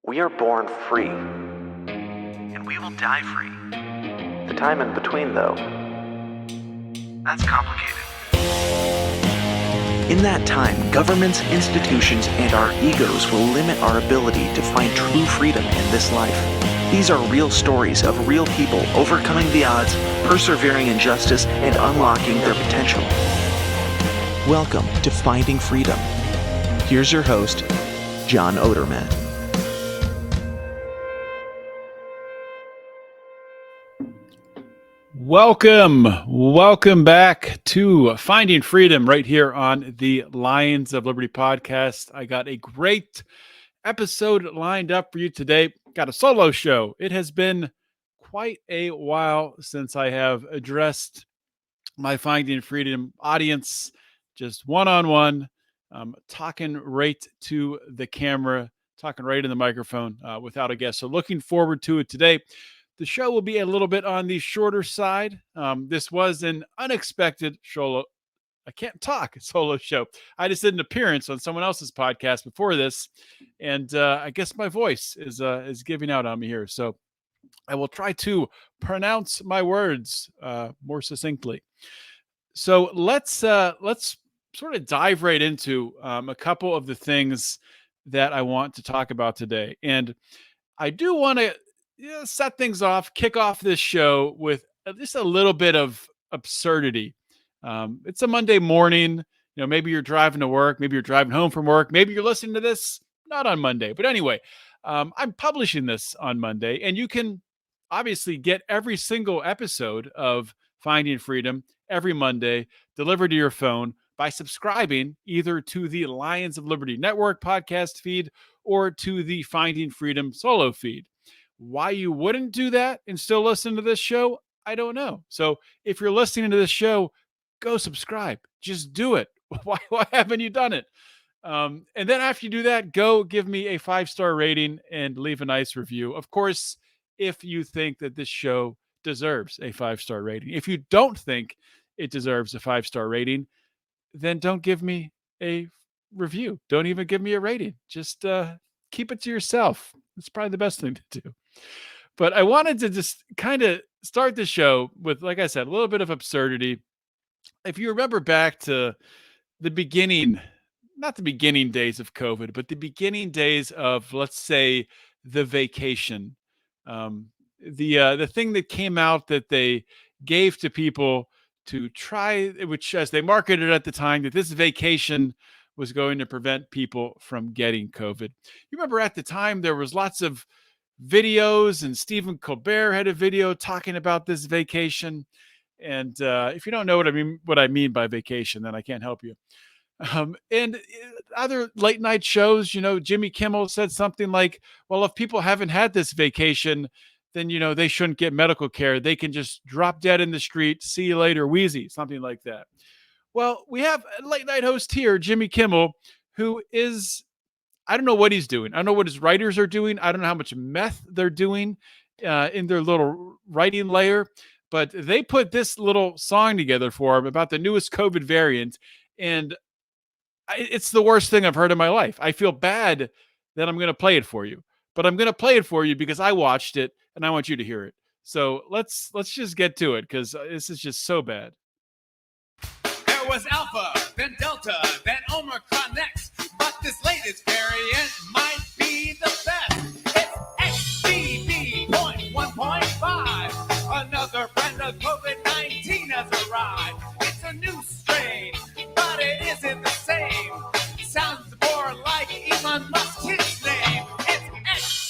We are born free. And we will die free. The time in between, though, that's complicated. In that time, governments, institutions, and our egos will limit our ability to find true freedom in this life. These are real stories of real people overcoming the odds, persevering in justice, and unlocking their potential. Welcome to Finding Freedom. Here's your host, John Odermatt. Welcome back to Finding Freedom right here on the Lions of Liberty podcast. I got a great episode lined up for you today. Got a solo show. It has been quite a while since I have addressed my Finding Freedom audience, just one-on-one, talking right to the camera, talking right in the microphone without a guest. So looking forward to it today. The show will be a little bit on the shorter side. This was an unexpected solo show. I just did an appearance on someone else's podcast before this, and I guess my voice is giving out on me here. So I will try to pronounce my words more succinctly. So let's sort of dive right into a couple of the things that I want to talk about today, and I do want to set things off, kick off this show with just a little bit of absurdity. It's a Monday morning. Maybe you're driving to work. Maybe you're driving home from work. Maybe you're listening to this not on Monday. But anyway, I'm publishing this on Monday. And you can obviously get every single episode of Finding Freedom every Monday delivered to your phone by subscribing either to the Lions of Liberty Network podcast feed or to the Finding Freedom solo feed. Why you wouldn't do that and still listen to this show, I don't know. So if you're listening to this show, go subscribe. Just do it. Why haven't you done it? And then after you do that, go give me a 5-star rating and leave a nice review. Of course, if you think that this show deserves a 5-star rating. If you don't think it deserves a 5-star rating, then don't give me a review. Don't even give me a rating. Just keep it to yourself. It's probably the best thing to do. But I wanted to just kind of start the show with, like I said, a little bit of absurdity. If you remember back to the beginning, not the beginning days of COVID, but the beginning days of, let's say, the vacation, the thing that came out that they gave to people to try, which as they marketed at the time, that this vacation was going to prevent people from getting COVID. You remember at the time, there was lots of videos, and Stephen Colbert had a video talking about this vacation. And if you don't know what I mean by vacation, then I can't help you. And other late night shows, Jimmy Kimmel said something like, well, if people haven't had this vacation, then, they shouldn't get medical care. They can just drop dead in the street. See you later, Wheezy, something like that. Well, we have a late night host here, Jimmy Kimmel, who is, I don't know what he's doing. I don't know what his writers are doing. I don't know how much meth they're doing in their little writing layer, but they put this little song together for him about the newest COVID variant. And it's the worst thing I've heard in my life. I feel bad that I'm going to play it for you, but I'm going to play it for you because I watched it and I want you to hear it. So let's just get to it because this is just so bad. There was Alpha, then Delta, then Omicron next. But this latest variant might be the best. It's XBB.1.5. Another brand of COVID-19 has arrived. It's a new strain, but it isn't the same. Sounds more like Elon Musk's his name. It's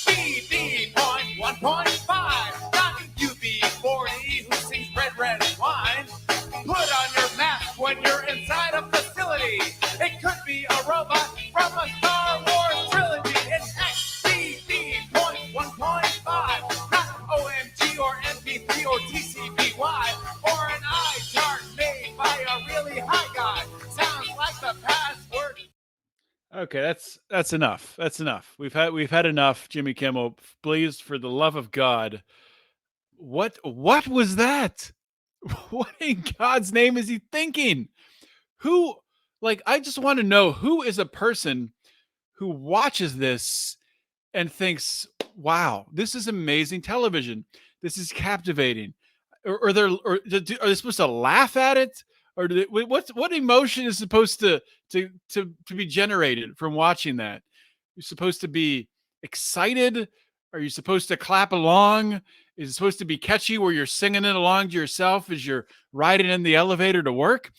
XBB.1.5. Not UB40 who sings red wine. Put on your mask when you're inside a facility. It could be a robot from a Star Wars trilogy. It's XBB.1.5, not OMG or MP3 or TCBY, or an eye chart made by a really high guy. Sounds like the password. Okay, that's enough. That's enough. We've had enough, Jimmy Kimmel. Please, for the love of God, what was that? What in God's name is he thinking? I just want to know who is a person who watches this and thinks, wow, this is amazing television. This is captivating. Are they supposed to laugh at it? Or what emotion is supposed to be generated from watching that? You're supposed to be excited? Are you supposed to clap along? Is it supposed to be catchy where you're singing it along to yourself as you're riding in the elevator to work?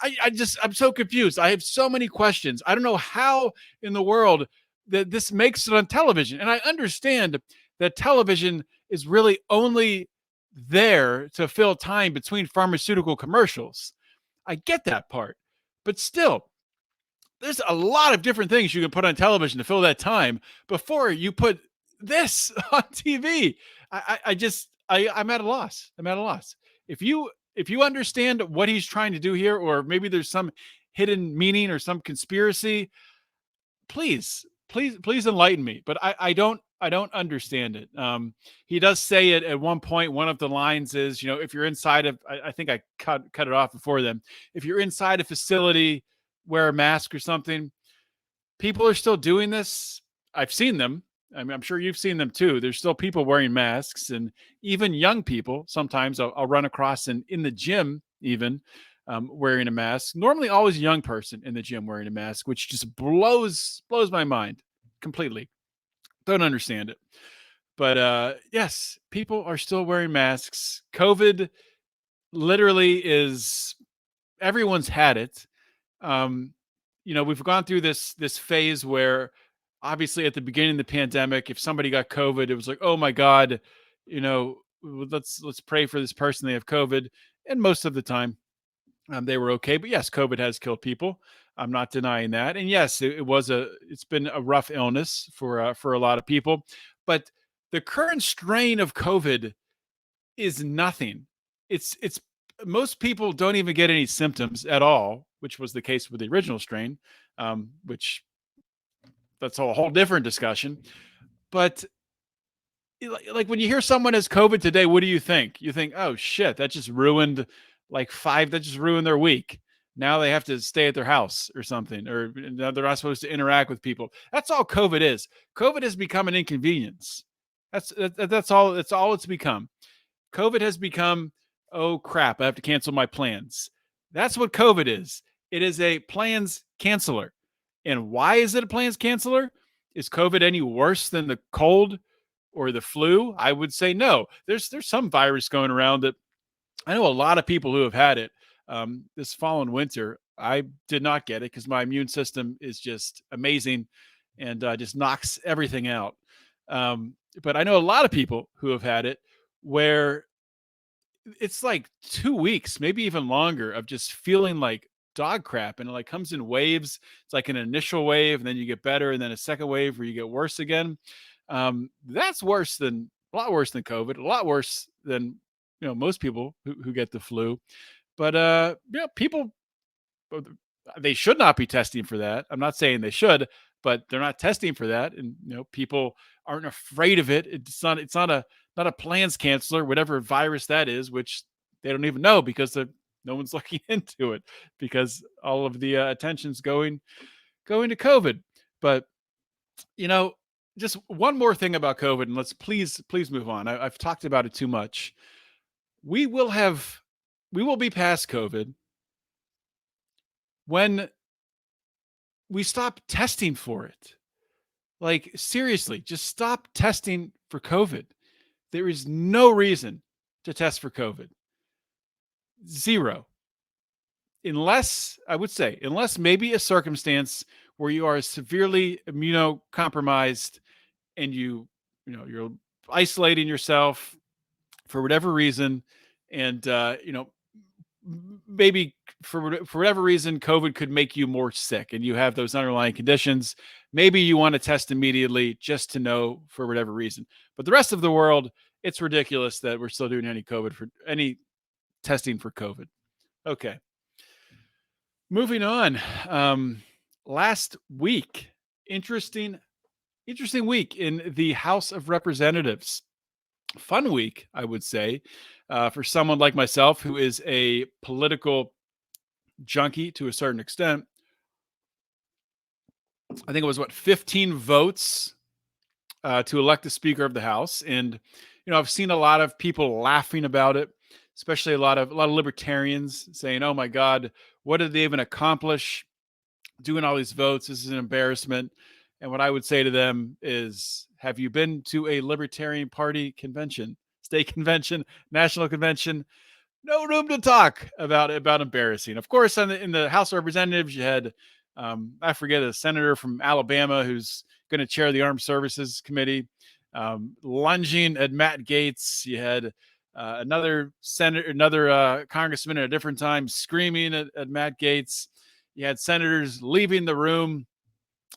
I'm so confused. I have so many questions. I don't know how in the world that this makes it on television. And I understand that television is really only there to fill time between pharmaceutical commercials. I get that part. But still, there's a lot of different things you can put on television to fill that time before you put this on TV. I'm at a loss. I'm at a loss. If you understand what he's trying to do here, or maybe there's some hidden meaning or some conspiracy, please enlighten me. But I don't understand it. He does say it at one point. One of the lines is, if you're inside of, I think I cut it off before then. If you're inside a facility, wear a mask or something. People are still doing this. I've seen them. I mean, I'm sure you've seen them too. There's still people wearing masks, and even young people. Sometimes I'll run across in the gym, even wearing a mask. Normally, always a young person in the gym wearing a mask, which just blows my mind completely. Don't understand it. But yes, people are still wearing masks. COVID literally is, everyone's had it. We've gone through this phase where obviously at the beginning of the pandemic, if somebody got COVID, it was like, oh my God, let's pray for this person. They have COVID. And most of the time they were okay. But yes, COVID has killed people. I'm not denying that. And yes, it's been a rough illness for a lot of people. But the current strain of COVID is nothing. It's most people don't even get any symptoms at all, which was the case with the original strain, which that's a whole different discussion. But like when you hear someone has COVID today, what do you think? You think, oh shit, that just ruined their week. Now they have to stay at their house or something, or they're not supposed to interact with people. That's all COVID is. COVID has become an inconvenience. That's all it's become. COVID has become, oh crap, I have to cancel my plans. That's what COVID is. It is a plans canceller. And why is it a plans canceller? Is COVID any worse than the cold or the flu? I would say no. There's some virus going around that I know a lot of people who have had it this fall and winter. I did not get it because my immune system is just amazing and just knocks everything out. But I know a lot of people who have had it where it's like 2 weeks, maybe even longer, of just feeling like dog crap, and it like comes in waves. It's like an initial wave, and then you get better, and then a second wave where you get worse again. That's a lot worse than COVID, a lot worse than most people who get the flu. But people, they should not be testing for that. I'm not saying they should, but they're not testing for that, and people aren't afraid of it. It's not a plans canceller, whatever virus that is, which they don't even know because no one's looking into it because all of the attention's going to COVID. But just one more thing about COVID, and let's please move on. I've talked about it too much. We will be past COVID when we stop testing for it. Like, seriously, just stop testing for COVID. There is no reason to test for COVID. Zero. Unless maybe a circumstance where you are severely immunocompromised and you're isolating yourself for whatever reason, and maybe for whatever reason COVID could make you more sick and you have those underlying conditions. Maybe you want to test immediately just to know for whatever reason. But the rest of the world, it's ridiculous that we're still doing any testing for COVID. Okay. Moving on. Last week, interesting week in the House of Representatives. Fun week, I would say, for someone like myself who is a political junkie to a certain extent. I think it was 15 votes to elect the Speaker of the House. And, I've seen a lot of people laughing about it, especially a lot of libertarians saying, oh my God, what did they even accomplish doing all these votes? This is an embarrassment. And what I would say to them is, have you been to a Libertarian Party convention, state convention, national convention? No room to talk about embarrassing. Of course, in the House of Representatives, you had, I forget, a senator from Alabama who's going to chair the Armed Services Committee, lunging at Matt Gaetz. You had another congressman at a different time screaming at Matt Gaetz. You had senators leaving the room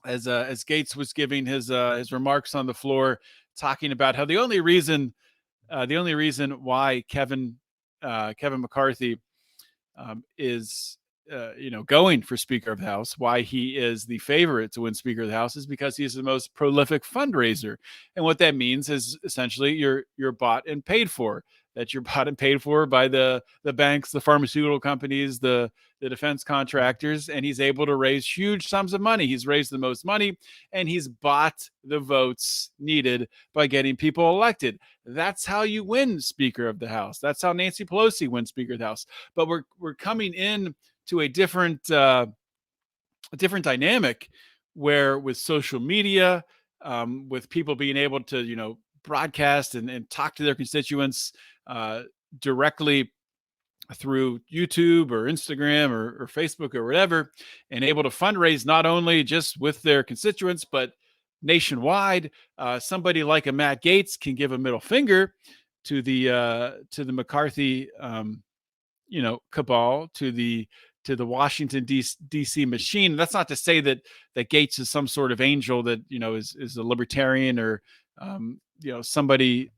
as Gaetz was giving his remarks on the floor, talking about how the only reason why Kevin McCarthy is going for Speaker of the House, why he is the favorite to win Speaker of the House, is because he's the most prolific fundraiser. And what that means is essentially you're bought and paid for. That you're bought and paid for by the banks, the pharmaceutical companies, the defense contractors, and he's able to raise huge sums of money. He's raised the most money, and he's bought the votes needed by getting people elected. That's how you win Speaker of the House. That's how Nancy Pelosi wins Speaker of the House. But we're coming in to a different dynamic, where with social media, with people being able to broadcast and talk to their constituents directly through YouTube or Instagram or Facebook or whatever, and able to fundraise not only just with their constituents but nationwide. Somebody like a Matt Gaetz can give a middle finger to the McCarthy cabal, to the Washington DC machine. That's not to say that Gaetz is some sort of angel that is a libertarian or somebody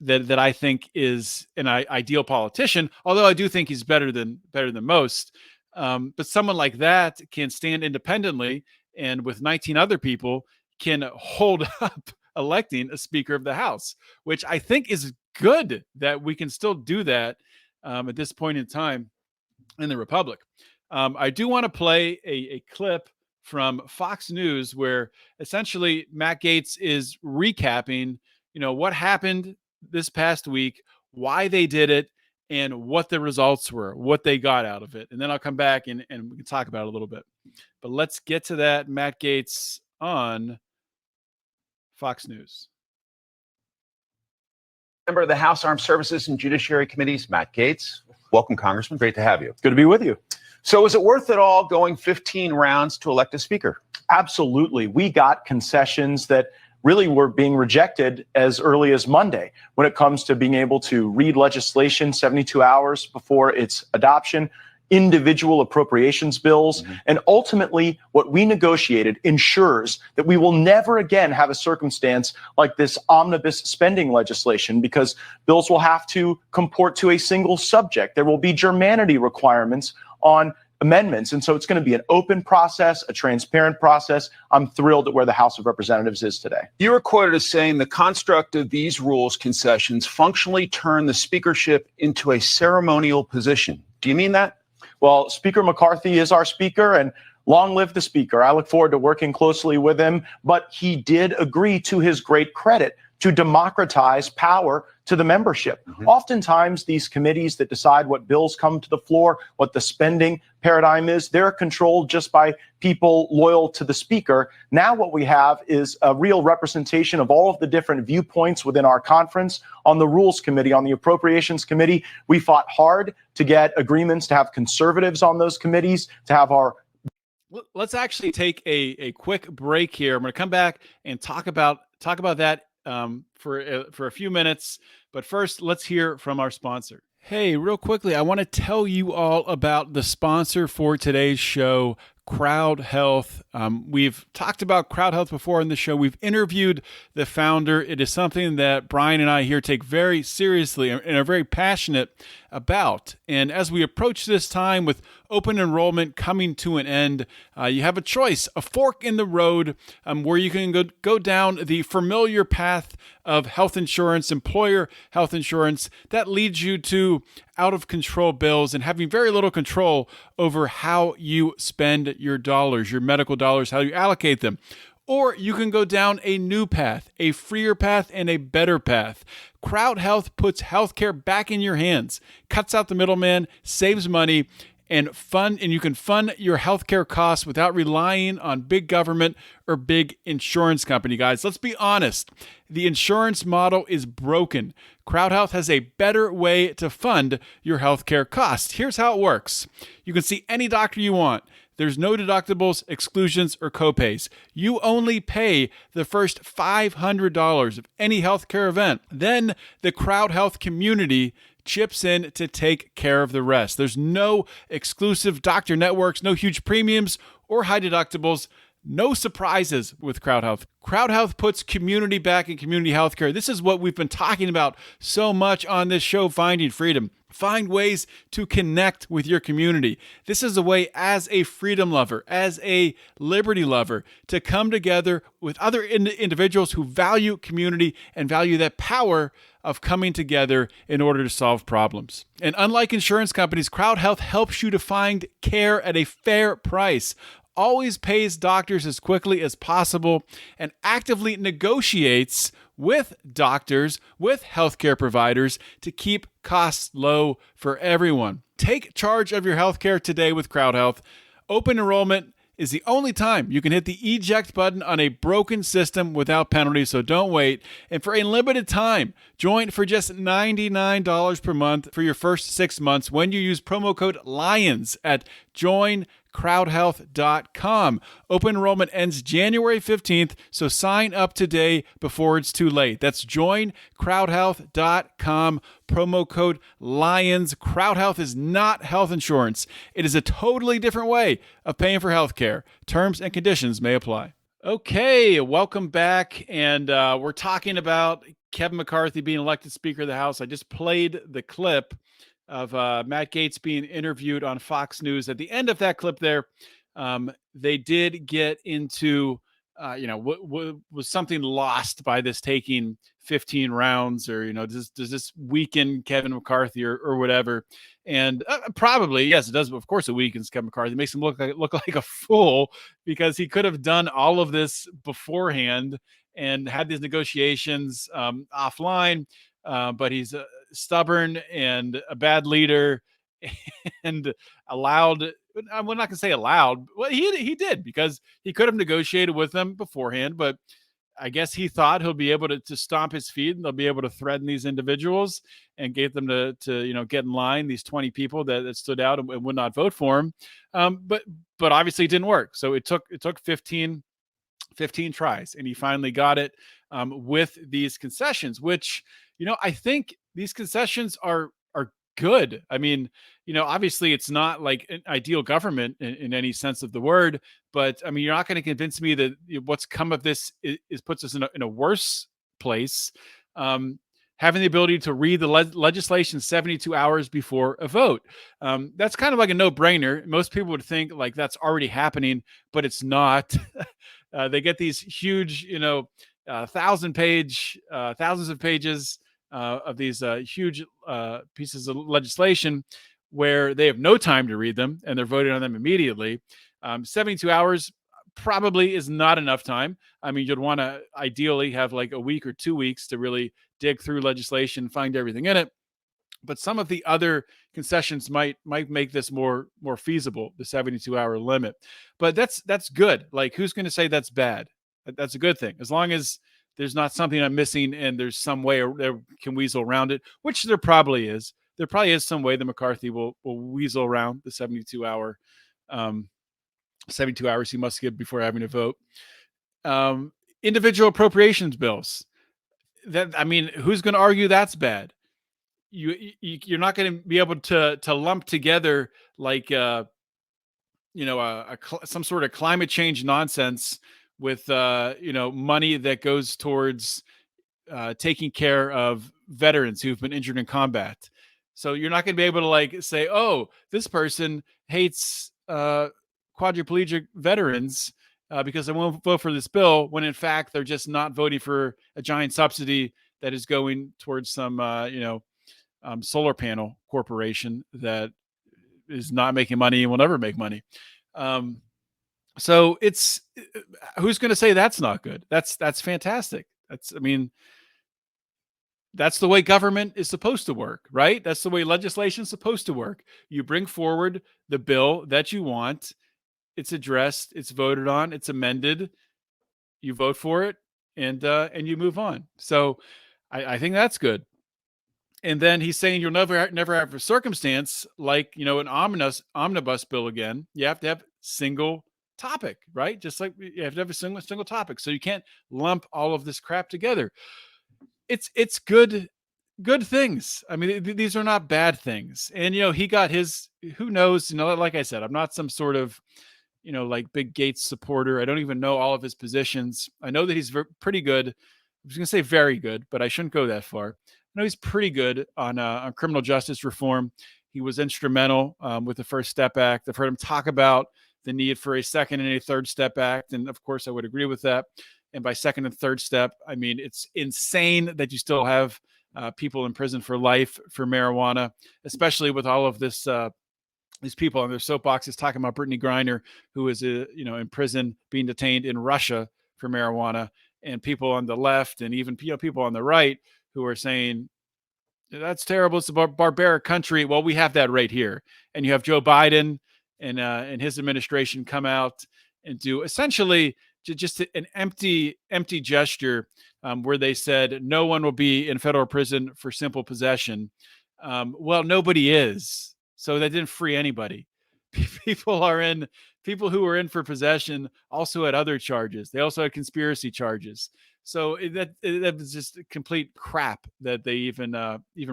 that I think is an ideal politician, although I do think he's better than most. But someone like that can stand independently and with 19 other people can hold up electing a Speaker of the House, which I think is good that we can still do that at this point in time in the Republic. I do want to play a clip from Fox News where essentially Matt Gaetz is recapping, what happened this past week, why they did it, and what the results were, what they got out of it. And then I'll come back and we can talk about it a little bit. But let's get to that. Matt Gaetz on Fox News. Member of the House Armed Services and Judiciary Committees, Matt Gaetz. Welcome, Congressman. Great to have you. Good to be with you. So is it worth it all going 15 rounds to elect a speaker? Absolutely. We got concessions that really were being rejected as early as Monday when it comes to being able to read legislation 72 hours before its adoption, individual appropriations bills, and ultimately what we negotiated ensures that we will never again have a circumstance like this omnibus spending legislation, because bills will have to comport to a single subject. There will be germanity requirements on amendments. And so it's going to be an open process, a transparent process. I'm thrilled at where the House of Representatives is today. You were quoted as saying the construct of these rules concessions functionally turn the speakership into a ceremonial position. Do you mean that? Well, Speaker McCarthy is our speaker, and long live the speaker. I look forward to working closely with him, but he did agree, to his great credit, to democratize power to the membership. Oftentimes, these committees that decide what bills come to the floor, what the spending paradigm is, they're controlled just by people loyal to the speaker. Now what we have is a real representation of all of the different viewpoints within our conference. On the Rules Committee, on the Appropriations Committee, we fought hard to get agreements to have conservatives on those committees, to have our... Let's actually take a quick break here. I'm going to come back and talk about that for a few minutes. But first, let's hear from our sponsor. Hey, real quickly, I want to tell you all about the sponsor for today's show, Crowd Health. We've talked about Crowd Health before in the show. We've interviewed the founder. It is something that Brian and I here take very seriously and are very passionate about. And as we approach this time with open enrollment coming to an end, you have a choice, a fork in the road, where you can go down the familiar path of health insurance, employer health insurance, that leads you to out of control bills and having very little control over how you spend your dollars, your medical dollars, how you allocate them. Or you can go down a new path, a freer path, and a better path. Crowd Health puts healthcare back in your hands, cuts out the middleman, saves money, and you can fund your healthcare costs without relying on big government or big insurance company, guys. Let's be honest. The insurance model is broken. Crowd Health has a better way to fund your healthcare costs. Here's how it works. You can see any doctor you want. There's no deductibles, exclusions, or copays. You only pay the first $500 of any healthcare event. Then the Crowd Health community chips in to take care of the rest. There's no exclusive doctor networks, no huge premiums or high deductibles. No surprises with Crowd Health. Crowd Health puts community back in community healthcare. This is what we've been talking about so much on this show, Finding Freedom. Find ways to connect with your community. This is a way as a freedom lover, as a liberty lover, to come together with other individuals who value community and value that power of coming together in order to solve problems. And unlike insurance companies, Crowd Health helps you to find care at a fair price, always pays doctors as quickly as possible, and actively negotiates with doctors, with healthcare providers to keep costs low for everyone. Take charge of your healthcare today with Crowd Health. Open enrollment is the only time you can hit the eject button on a broken system without penalty, so don't wait. And for a limited time, join for just $99 per month for your first 6 months when you use promo code LIONS at joincrowdhealth.com. Open enrollment ends January 15th, so sign up today before it's too late. That's joincrowdhealth.com, promo code LIONS. Crowd Health is not health insurance. It is a totally different way of paying for health care. Terms and conditions may apply. Okay, welcome back. And we're talking about Kevin McCarthy being elected Speaker of the House. I just played the clip of Matt Gaetz being interviewed on Fox News. At the end of that clip there, they did get into, was something lost by this taking 15 rounds, or, does this weaken Kevin McCarthy or whatever? And probably, yes, it does. Of course, it weakens Kevin McCarthy. It makes him look like a fool, because he could have done all of this beforehand and had these negotiations offline. But he's stubborn and a bad leader, and allowed. I'm not going to say allowed. Well, he did, because he could have negotiated with them beforehand, but I guess he thought he'll be able to stomp his feet, and they'll be able to threaten these individuals and get them to get in line. These 20 people that stood out and would not vote for him. But obviously it didn't work. So it took 15 tries, and he finally got it with these concessions, which, I think these concessions are good. I mean, obviously it's not like an ideal government in any sense of the word, but I mean, you're not going to convince me that what's come of this is puts us in a worse place. Having the ability to read the legislation 72 hours before a vote. That's kind of like a no-brainer. Most people would think like that's already happening, but it's not. They get these huge, thousands of pages of these huge pieces of legislation where they have no time to read them, and they're voting on them immediately. 72 hours probably is not enough time. I mean, you'd want to ideally have like a week or 2 weeks to really dig through legislation, find everything in it. But some of the other concessions might make this more feasible, the 72-hour limit. But that's good. Like, who's going to say that's bad? That's a good thing, as long as there's not something I'm missing and there's some way they can weasel around it, which there probably is. There probably is some way that McCarthy will weasel around the 72 hours he must give before having a vote. Individual appropriations bills. Who's going to argue that's bad? You're not going to be able to lump together like some sort of climate change nonsense with money that goes towards taking care of veterans who've been injured in combat. So you're not going to be able to like say, oh, this person hates quadriplegic veterans because they won't vote for this bill, when in fact they're just not voting for a giant subsidy that is going towards some solar panel corporation that is not making money and will never make money. So it's who's going to say that's not good? That's fantastic. That's the way government is supposed to work, right? That's the way legislation is supposed to work. You bring forward the bill that you want, it's addressed, it's voted on, it's amended, you vote for it, and you move on. So I think that's good. And then he's saying you'll never have a circumstance like, an omnibus bill again. You have to have single topic, right? Just like you have to have a single topic. So you can't lump all of this crap together. It's good things. I mean, these are not bad things. And he got his, who knows, like I said, I'm not some sort of like big Gaetz supporter. I don't even know all of his positions. I know that he's pretty good. I was going to say very good, but I shouldn't go that far. I know he's pretty good on criminal justice reform. He was instrumental with the First Step Act. I've heard him talk about the need for a second and a third step act. And of course, I would agree with that. And by second and third step, I mean, it's insane that you still have people in prison for life for marijuana, especially with all of this these people on their soapboxes talking about Brittany Griner, who is in prison being detained in Russia for marijuana, and people on the left and even people on the right who are saying that's terrible. It's a barbaric country. Well, we have that right here, and you have Joe Biden and his administration come out and do essentially just an empty gesture where they said no one will be in federal prison for simple possession. Well, nobody is. So that didn't free anybody. People who were in for possession also had other charges. They also had conspiracy charges. So that was just complete crap that they even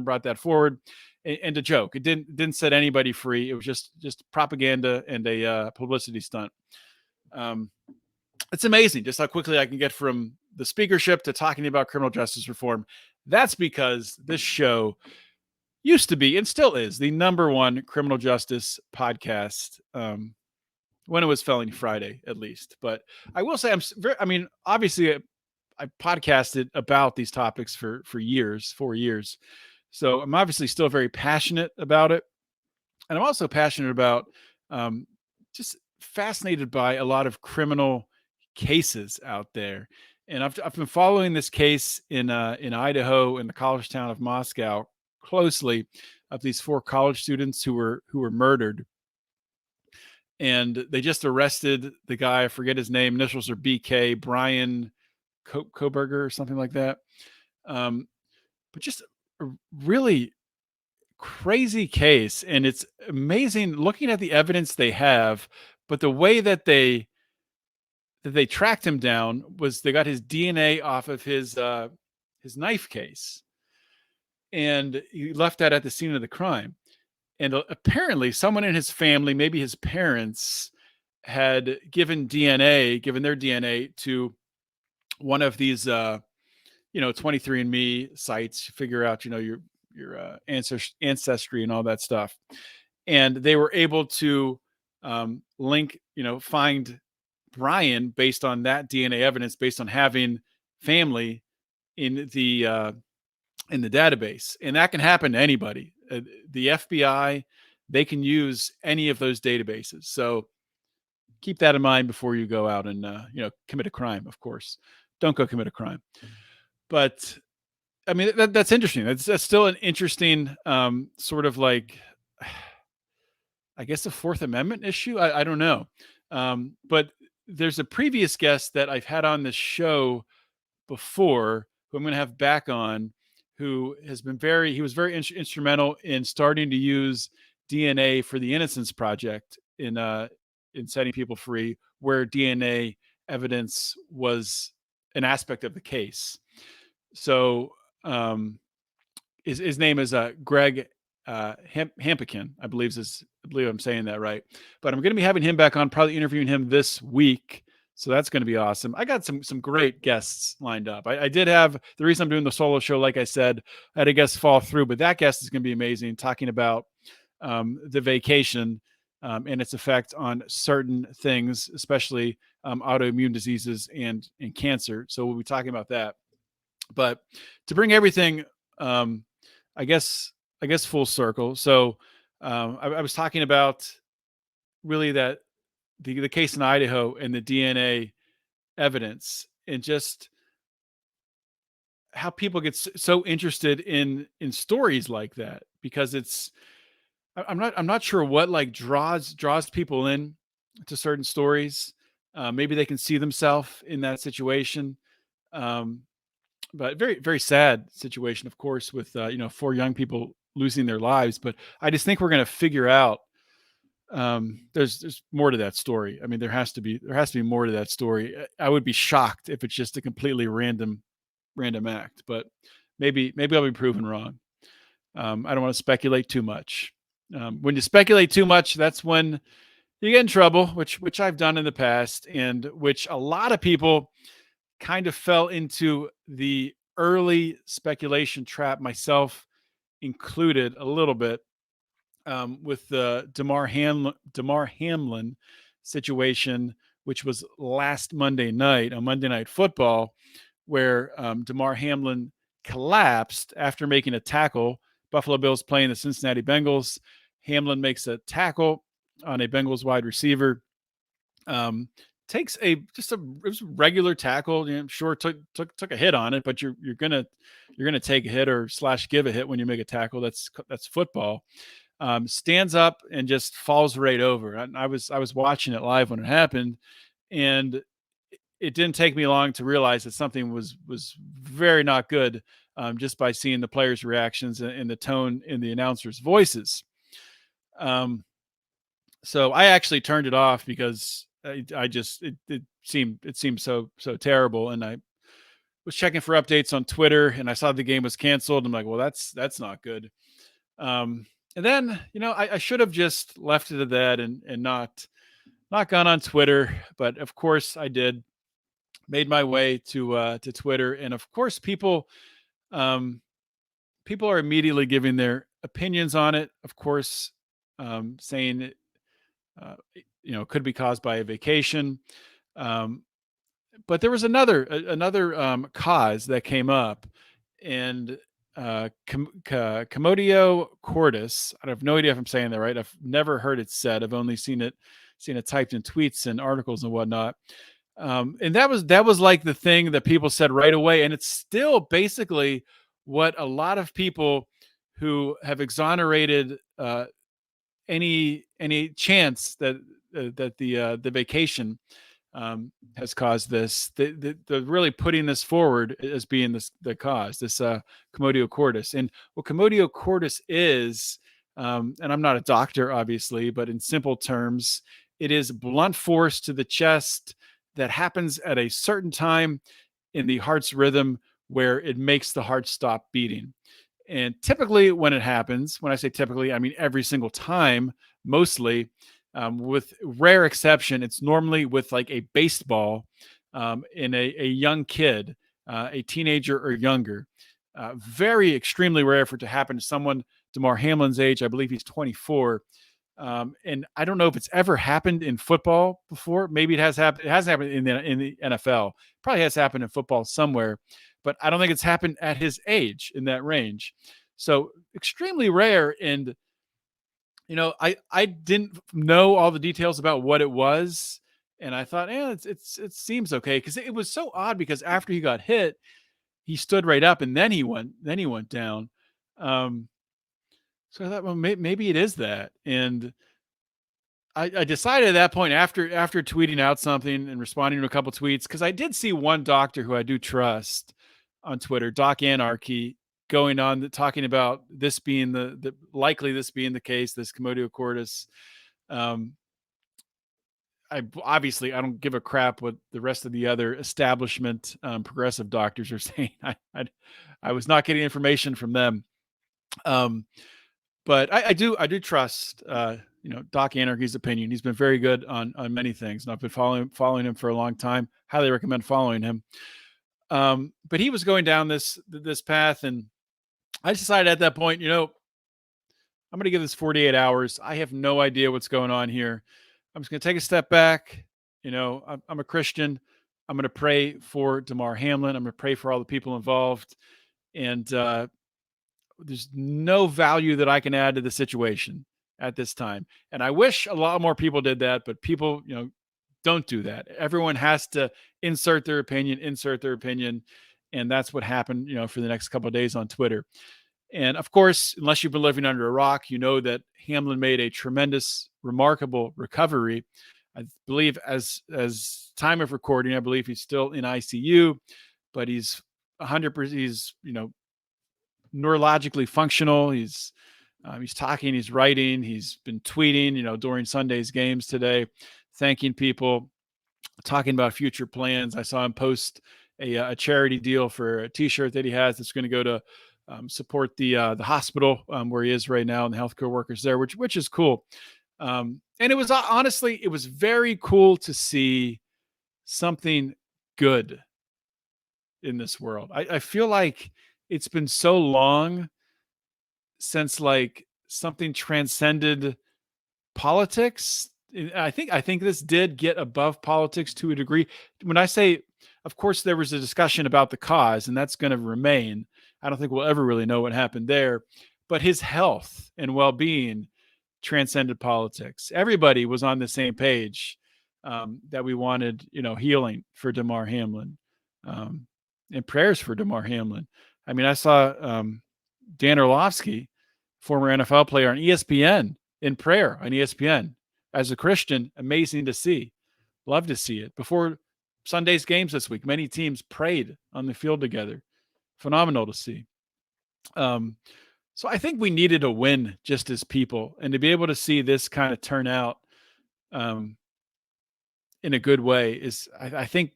brought that forward, and a joke. It didn't set anybody free. It was just propaganda and a publicity stunt. It's amazing just how quickly I can get from the speakership to talking about criminal justice reform. That's because this show used to be and still is the #1 criminal justice podcast when it was Felony Friday, at least. But I will say obviously I podcasted about these topics for years, 4 years. So I'm obviously still very passionate about it. And I'm also passionate about just fascinated by a lot of criminal cases out there. And I've been following this case in Idaho, in the college town of Moscow, closely, of these 4 college students who were murdered. And they just arrested the guy. I forget his name. Initials are BK, Brian Koberger or something like that. But just a really crazy case. And it's amazing looking at the evidence they have. But the way that they tracked him down was they got his DNA off of his knife case. And he left that at the scene of the crime. And apparently someone in his family, maybe his parents, had given their DNA to one of these, 23andMe sites, figure out, your ancestry and all that stuff. And they were able to link, find Brian based on that DNA evidence, based on having family in the database. And that can happen to anybody. The FBI, they can use any of those databases. So keep that in mind before you go out and commit a crime. Of course, don't go commit a crime. But I mean, that's interesting. That's still an interesting sort of like, I guess, a Fourth Amendment issue. I don't know. But there's a previous guest that I've had on this show before, who I'm going to have back on, who has been he was very instrumental in starting to use DNA for the Innocence Project in setting people free, where DNA evidence was an aspect of the case. So his name is Greg Hampikin, I believe I'm saying that right. But I'm going to be having him back on, probably interviewing him this week. So that's going to be awesome. I got some great guests lined up. I did have, the reason I'm doing the solo show, like I said, I had a guest fall through, but that guest is going to be amazing, talking about the vacation and its effect on certain things, especially autoimmune diseases and cancer. So we'll be talking about that. But to bring everything, I guess full circle. So I was talking about really that the case in Idaho and the DNA evidence, and just how people get so interested in stories like that, because I'm not sure what like draws people in to certain stories. Maybe they can see themselves in that situation. Um, but very, very sad situation, of course, with, 4 young people losing their lives. But I just think we're going to figure out, there's more to that story. I mean, there has to be more to that story. I would be shocked if it's just a completely random act, but maybe I'll be proven wrong. I don't want to speculate too much. When you speculate too much, that's when you get in trouble, which I've done in the past, and which a lot of people kind of fell into the early speculation trap, myself included a little bit, with the Damar Hamlin situation, which was last Monday night on Monday Night Football, where Damar Hamlin collapsed after making a tackle. Buffalo Bills playing the Cincinnati Bengals. Hamlin makes a tackle on a Bengals wide receiver. Takes it was a regular tackle. Sure, took a hit on it, but you're gonna take a hit or / give a hit when you make a tackle. That's football. Stands up and just falls right over. And I was watching it live when it happened, and it didn't take me long to realize that something was very not good, just by seeing the players' reactions and the tone in the announcers' voices. So I actually turned it off because it seemed so terrible, and I was checking for updates on Twitter, and I saw the game was canceled. I'm like, well, that's not good. And then I should have just left it at that and not gone on Twitter, but of course I did. Made my way to Twitter, and of course people are immediately giving their opinions on it. Of course, saying it, could be caused by a vacation. But there was another cause that came up, and Commodio cordis. I have no idea if I'm saying that right. I've never heard it said. I've only seen it typed in tweets and articles and whatnot. And that was like the thing that people said right away, and it's still basically what a lot of people who have exonerated any chance that the vacation has caused this. They're really putting this forward as being the cause, this Commodio cordis. And what Commodio cordis is, and I'm not a doctor, obviously, but in simple terms, it is blunt force to the chest that happens at a certain time in the heart's rhythm where it makes the heart stop beating. And typically when it happens, when I say typically, I mean every single time, mostly, with rare exception, it's normally with like a baseball in a young kid, a teenager or younger. Very extremely rare for it to happen to someone Damar Hamlin's age. I believe he's 24. And I don't know if it's ever happened in football before. Maybe it has happened. It hasn't happened in the NFL. Probably has happened in football somewhere, but I don't think it's happened at his age in that range. So extremely rare. And I didn't know all the details about what it was, and I thought, it seems okay, because it was so odd. Because after he got hit, he stood right up, and then he went down. So I thought, well, maybe it is that. And I decided at that point, after tweeting out something and responding to a couple tweets, because I did see one doctor who I do trust on Twitter, Doc Anarchy, going on talking about this being the likely this being the case, this Commodio cordis. I don't give a crap what the rest of the other establishment progressive doctors are saying. I was not getting information from them. But I do trust Doc Anarchy's opinion. He's been very good on many things, and I've been following him for a long time. Highly recommend following him. But he was going down this path, and I decided at that point, I'm going to give this 48 hours. I have no idea what's going on here. I'm just going to take a step back. I'm a Christian. I'm going to pray for Damar Hamlin. I'm going to pray for all the people involved. And there's no value that I can add to the situation. at this time. And I wish a lot more people did that, but people, don't do that. Everyone has to insert their opinion, and that's what happened, for the next couple of days on Twitter. And of course, unless you've been living under a rock, you know that Hamlin made a tremendous, remarkable recovery. I believe as time of recording, I believe he's still in ICU, but he's 100%. He's neurologically functional. He's talking, he's writing, he's been tweeting, during Sunday's games today, thanking people, talking about future plans. I saw him post a charity deal for a T-shirt that he has that's going to go to support the hospital where he is right now and the healthcare workers there, which is cool. And it was honestly, it was very cool to see something good in this world. I feel like it's been so long since like something transcended politics. I think this did get above politics to a degree. When I say, of course, there was a discussion about the cause, and that's going to remain. I don't think we'll ever really know what happened there, but his health and well-being transcended politics. Everybody was on the same page that we wanted, healing for Damar Hamlin and prayers for Damar Hamlin. I mean, I saw Dan Orlovsky, former NFL player, on ESPN in prayer on ESPN. As a Christian, amazing to see. Love to see it. Before Sunday's games this week, many teams prayed on the field together. Phenomenal to see. So I think we needed a win just as people, and to be able to see this kind of turn out in a good way is, I think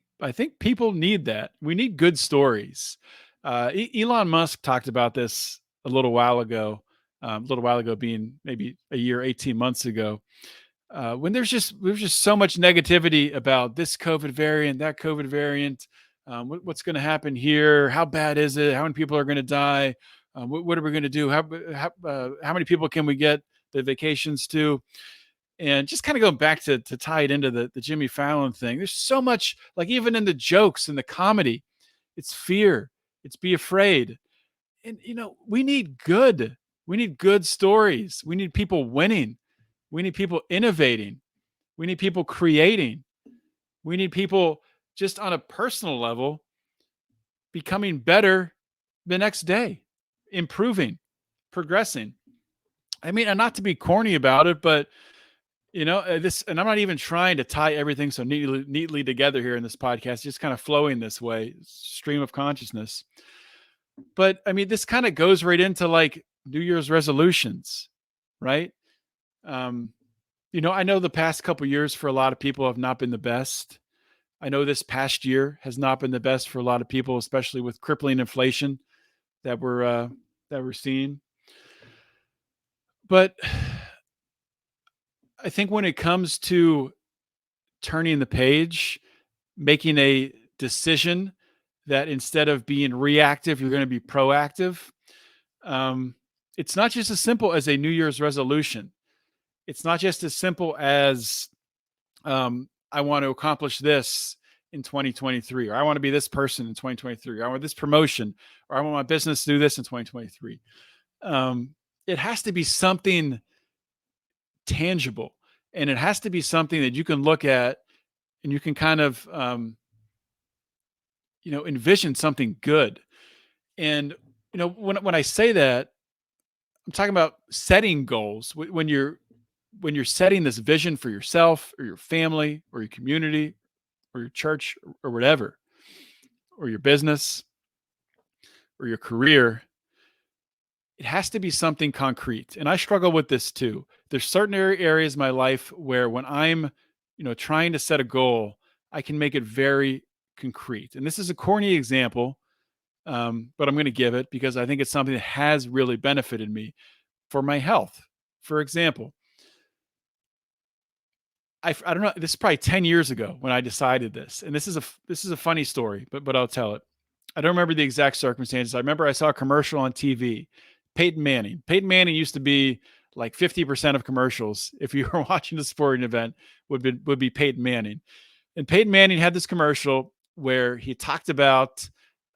people need that. We need good stories. Elon Musk talked about this a little while ago being maybe a year, 18 months ago, when there's just so much negativity about this COVID variant, that COVID variant, what's going to happen here, how bad is it, how many people are going to die, what are we going to do, how many people can we get the vacations to, and just kind of going back to tie it into the Jimmy Fallon thing. There's so much, like even in the jokes and the comedy, it's fear, it's be afraid, and we need good stories. We need people winning. We need people innovating. We need people creating. We need people just on a personal level becoming better the next day, improving, progressing. I mean, and not to be corny about it, but this, and I'm not even trying to tie everything so neatly together here in this podcast, just kind of flowing this way, stream of consciousness. But I mean, this kind of goes right into like New Year's resolutions, right? I know the past couple of years for a lot of people have not been the best. I know this past year has not been the best for a lot of people, especially with crippling inflation that we're seeing. But I think when it comes to turning the page, making a decision that instead of being reactive, you're going to be proactive. It's not just as simple as a New Year's resolution. It's not just as simple as I want to accomplish this in 2023, or I want to be this person in 2023, or I want this promotion, or I want my business to do this in 2023. It has to be something tangible, and it has to be something that you can look at and you can kind of envision something good. And when I say that, I'm talking about setting goals. When you're setting this vision for yourself or your family or your community or your church or whatever, or your business or your career, it has to be something concrete. And I struggle with this too. There's certain areas of my life where when I'm, trying to set a goal, I can make it very concrete. And this is a corny example, but I'm going to give it because I think it's something that has really benefited me for my health. For example, I don't know, this is probably 10 years ago when I decided this. And this is a funny story, but I'll tell it. I don't remember the exact circumstances. I remember I saw a commercial on TV. Peyton Manning. Peyton Manning used to be like 50% of commercials, if you were watching a sporting event, would be Peyton Manning. And Peyton Manning had this commercial where he talked about,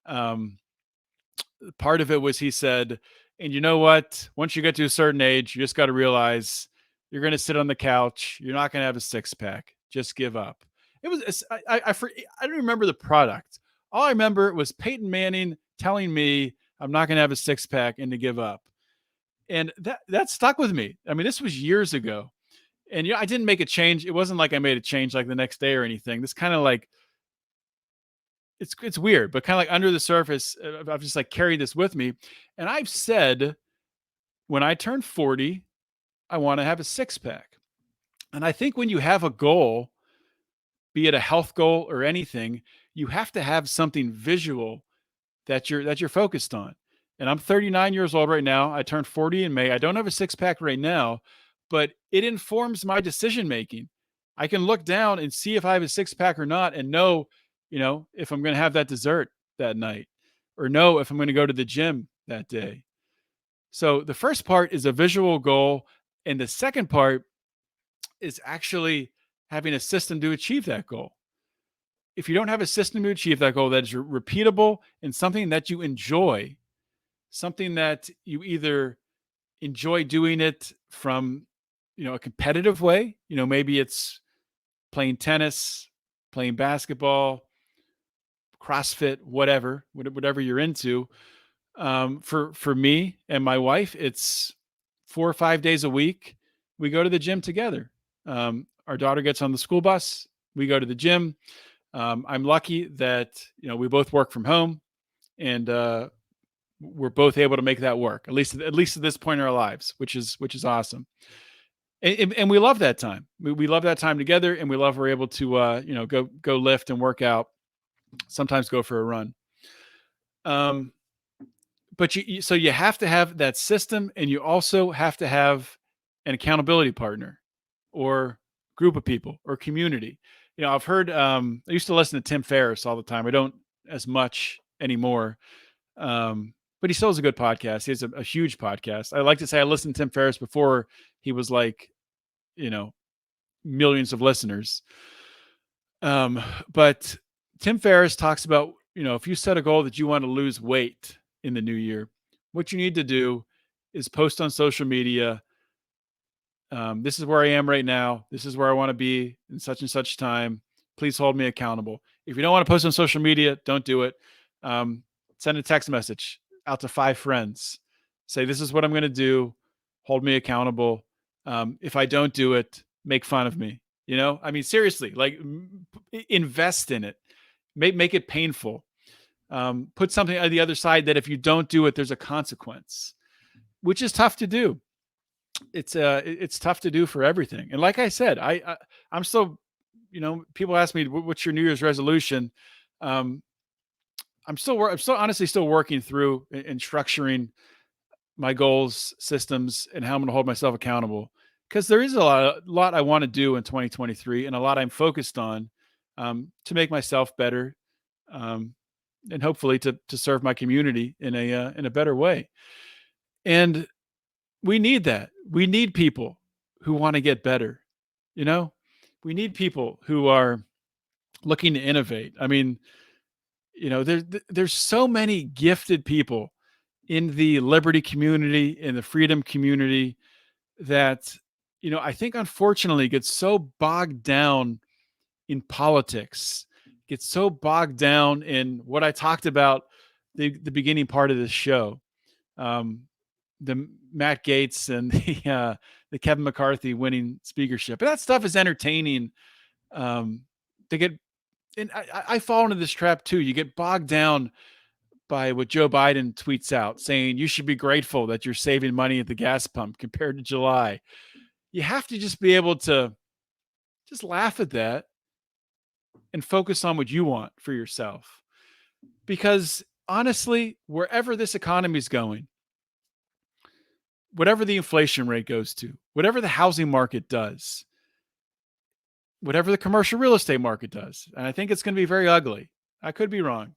part of it was he said, and you know what? Once you get to a certain age, you just got to realize You're going to sit on the couch. You're not going to have a six pack. Just give up. It was, I don't remember the product. All I remember was Peyton Manning telling me I'm not going to have a six pack and to give up. And that stuck with me. I mean, this was years ago. And I didn't make a change. It wasn't like I made a change like the next day or anything. This kind of like, it's weird, but kind of like under the surface, I've just like carried this with me. And I've said, when I turn 40, I want to have a six pack. And I think when you have a goal, be it a health goal or anything, you have to have something visual that you're focused on. And I'm 39 years old right now. I turned 40 in May. I don't have a six pack right now, but it informs my decision making. I can look down and see if I have a six pack or not and know, if I'm going to have that dessert that night or know if I'm going to go to the gym that day. So the first part is a visual goal. And the second part is actually having a system to achieve that goal. If you don't have a system to achieve that goal that is repeatable and something that you enjoy, something that you either enjoy doing it from, a competitive way, maybe it's playing tennis, playing basketball, CrossFit, whatever you're into. For me and my wife, it's 4 or 5 days a week. We go to the gym together. Our daughter gets on the school bus. We go to the gym. I'm lucky that, we both work from home and, we're both able to make that work, at least at this point in our lives, which is awesome. And we love that time. We love that time together, and we love we're able to, go lift and work out, sometimes go for a run. But so you have to have that system, and you also have to have an accountability partner or group of people or community. I've heard, I used to listen to Tim Ferriss all the time. I don't as much anymore. But he still has a good podcast. He has a huge podcast. I like to say I listened to Tim Ferriss before he was like, millions of listeners. But Tim Ferriss talks about, if you set a goal that you want to lose weight in the new year, what you need to do is post on social media. This is where I am right now. This is where I want to be in such and such time. Please hold me accountable. If you don't want to post on social media, don't do it. Send a text message out to 5 friends. Say, this is what I'm going to do. Hold me accountable. If I don't do it, make fun of me. I mean, seriously, like invest in it. Make it painful. Put something on the other side that if you don't do it, there's a consequence, which is tough to do. It's tough to do for everything. And like I said, I'm still, people ask me, what's your New Year's resolution? I'm still honestly still working through and structuring my goals, systems, and how I'm going to hold myself accountable. Because there is a lot I want to do in 2023, and a lot I'm focused on to make myself better, and hopefully to serve my community in a better way. And we need that. We need people who want to get better. We need people who are looking to innovate. I mean, there's so many gifted people in the liberty community, in the freedom community that, I think unfortunately gets so bogged down in politics, gets so bogged down in what I talked about the beginning part of this show. The Matt Gaetz and the Kevin McCarthy winning speakership. And that stuff is entertaining. And I fall into this trap too. You get bogged down by what Joe Biden tweets out saying you should be grateful that you're saving money at the gas pump compared to July. You have to just be able to just laugh at that and focus on what you want for yourself. Because honestly, wherever this economy is going, whatever the inflation rate goes to, whatever the housing market does, whatever the commercial real estate market does, and I think it's going to be very ugly. I could be wrong.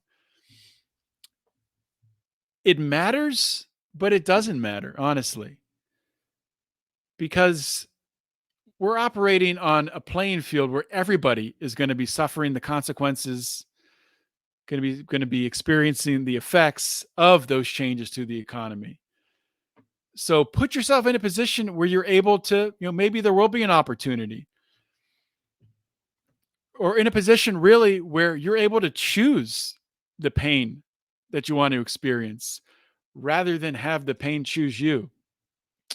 It matters, but it doesn't matter, honestly, because we're operating on a playing field where everybody is going to be suffering the consequences, going to be experiencing the effects of those changes to the economy. So put yourself in a position where you're able to, maybe there will be an opportunity, or in a position really where you're able to choose the pain that you want to experience rather than have the pain choose you,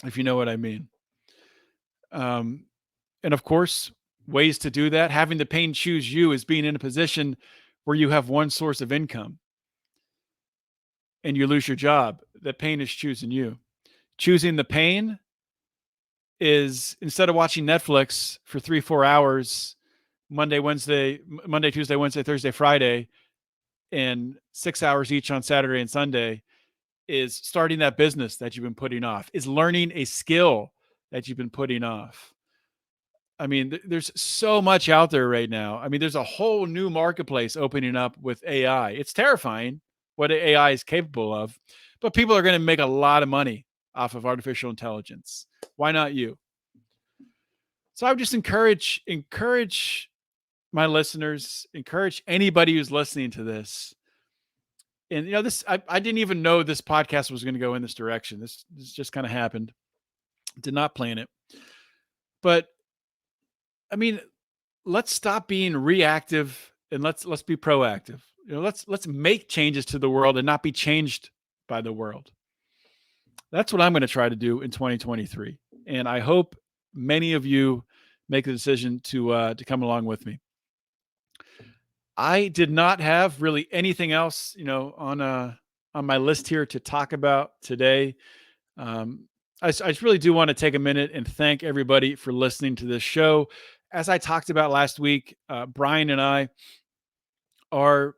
if you know what I mean. And of course, ways to do that, having the pain choose you, is being in a position where you have one source of income and you lose your job. The pain is choosing you. Choosing the pain is, instead of watching Netflix for 3-4 hours, Monday, Tuesday, Wednesday, Thursday, Friday, and 6 hours each on Saturday and Sunday, is starting that business that you've been putting off, is learning a skill that you've been putting off. I mean, there's so much out there right now. I mean, there's a whole new marketplace opening up with AI. It's terrifying what AI is capable of, but people are going to make a lot of money off of artificial intelligence. Why not you? So I would just encourage my listeners, encourage anybody who's listening to this. And I didn't even know this podcast was going to go in this direction. This just kind of happened. Did not plan it. But I mean, let's stop being reactive and let's be proactive. Let's make changes to the world and not be changed by the world. That's what I'm going to try to do in 2023. And I hope many of you make the decision to come along with me. I did not have really anything else, on my list here to talk about today. I just really do want to take a minute and thank everybody for listening to this show. As I talked about last week, Brian and I are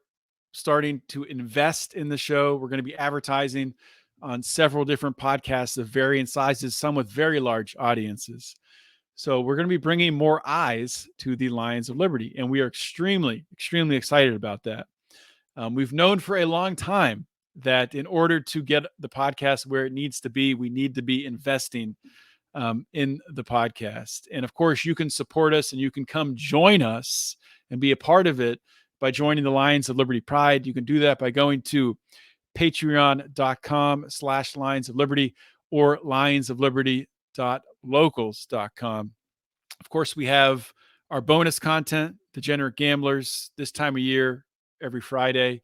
starting to invest in the show. We're going to be advertising on several different podcasts of varying sizes, some with very large audiences. So we're going to be bringing more eyes to the Lions of Liberty, and we are extremely, extremely excited about that. We've known for a long time that in order to get the podcast where it needs to be, we need to be investing in the podcast. And of course, you can support us and you can come join us and be a part of it by joining the Lions of Liberty Pride. You can do that by going to patreon.com/Lions of Liberty or lionsofliberty.locals.com. Of course, we have our bonus content, Degenerate Gamblers, this time of year, every Friday.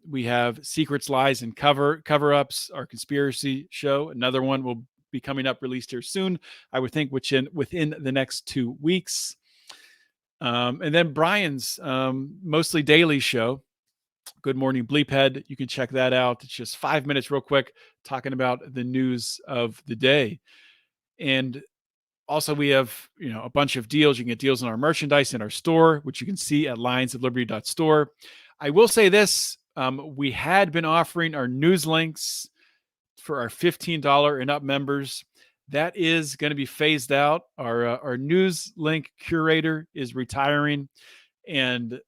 We have Secrets, Lies, and Cover-Ups, our conspiracy show. Another one will be coming up, released here soon, I would think, within the next 2 weeks. And then Brian's mostly daily show, Good Morning Bleephead. You can check that out. It's just 5 minutes real quick talking about the news of the day. And also we have, a bunch of deals. You can get deals on our merchandise in our store, which you can see at lionsofliberty.store. I will say this, we had been offering our news links for our $15 and up members. That is going to be phased out. Our news link curator is retiring. And,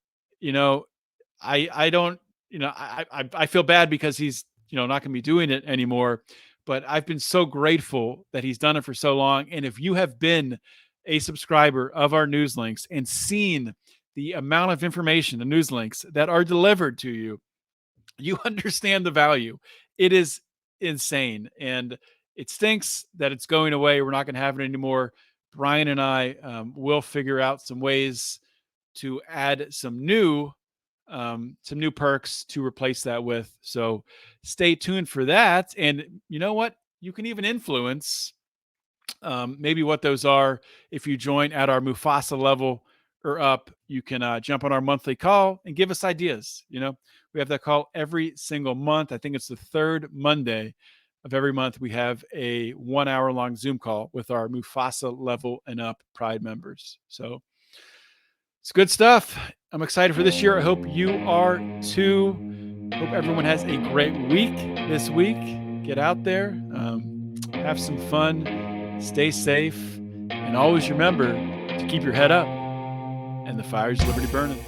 I don't, I feel bad because he's, not going to be doing it anymore, but I've been so grateful that he's done it for so long. And if you have been a subscriber of our news links and seen the amount of information, the news links that are delivered to you, you understand the value. It is insane. And it stinks that it's going away. We're not going to have it anymore. Brian and I will figure out some ways to add some new perks to replace that with. So stay tuned for that. And you know what? You can even influence maybe what those are. If you join at our Mufasa level or up, you can jump on our monthly call and give us ideas. We have that call every single month. I think it's the third Monday of every month. We have a 1 hour long Zoom call with our Mufasa level and up Pride members. So it's good stuff. I'm excited for this year. I hope you are too. Hope everyone has a great week this week. Get out there, have some fun, stay safe, and always remember to keep your head up and the fires of liberty burning.